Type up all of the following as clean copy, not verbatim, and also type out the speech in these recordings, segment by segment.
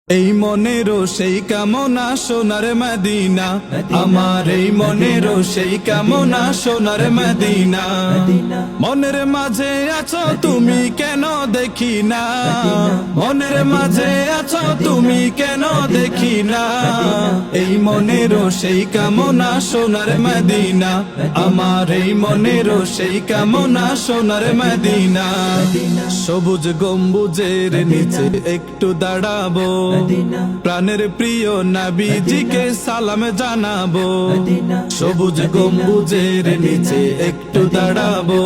এই মনেরও সেই কামনা সোনার মদিনা, আমার এই মনেরও সেই কামনা সোনার মদিনা। মনের মাঝে আছো তুমি কেন দেখি না, মনের মাঝে আছো তুমি কেন দেখি না। এই মনেরও সেই কামনা সোনার মদিনা, আমার এই মনেরও সেই কামনা সোনার মদিনা। সবুজ গম্বুজের নিচে একটু দাঁড়াবো, প্রাণের প্রিয় নবীজিকে সালাম জানাবো। সবুজ গম্বুজের নিচে একটু দাঁড়াবো,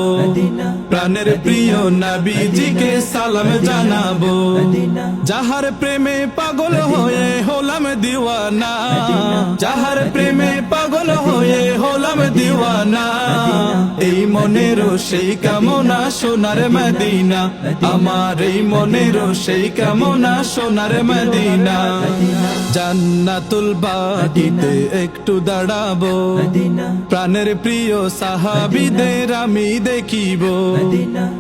প্রাণের প্রিয় নবীজিকে সালাম জানাবো। যাহার প্রেমে পাগল হয়ে হলাম দিওয়ানা, যাহার প্রেমে পাগল হয়ে হলাম দিওয়ানা। এই মনেরও সেই কামনা সোনার মদিনা, আমার এই মনেরও সেই কামনা সোনার মদিনা। জান্নাতুল বাকিতে একটু দাঁড়াবো, প্রাণের প্রিয় সাহাবীদের আমি দেখিব।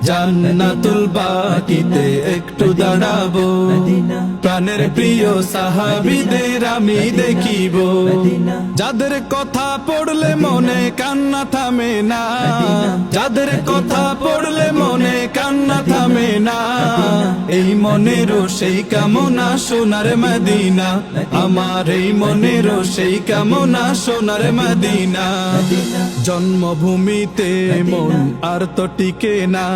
জান্নাতুল বাকিতে একটু দাঁড়াবো, প্রাণের প্রিয় সাহাবীদের আমি দেখিব। যাদের কথা পড়লে মনে কান্না থামে না, যাদের কথা পড়লে মনে কান্না থামে না। এই মনেরও সেই কামনা সোনার মদিনা, আমার এই মনেরও সেই কামনা সোনার মদিনা। জন্মভূমিতে মন আর তো টিকে না,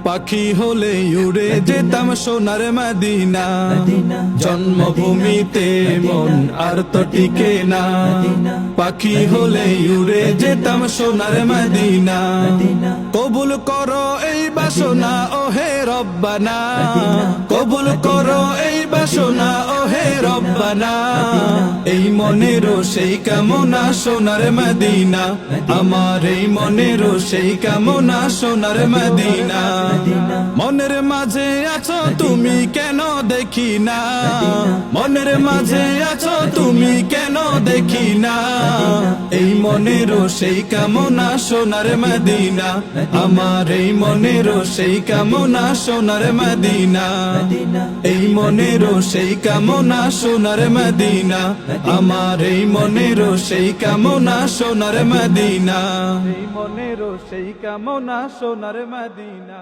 পাখি হলে উড়ে যেতাম সোনার মদিনা। জন্মভূমিতে মন আর তো টিকে না, পাখি হলে উড়ে যেতাম সোনার মদিনা। কবুল করো এই বাসনা ওহে রব্বানা, কবুল করো এই বাসনা ওহে রব্বানা। এই মনেরও সেই কামনা সোনার মদিনা, আমার এই মনেরও সেই কামনা সোনার মদিনা। মনের মাঝে আছো তুমি কেন দেখি না, মনের মাঝে আছো তুমি কেন দেখি না। এই মনেরও সেই কামনা সোনার মদিনা, আমার এই মনেরও সেই কামনা সোনার মদিনা। এই মনেরও সেই কামনা সোনার মদিনা, আমার এই মনেরও সেই কামনা সোনার মদিনা। এই মনেরও সেই কামনা সোনার মদিনা।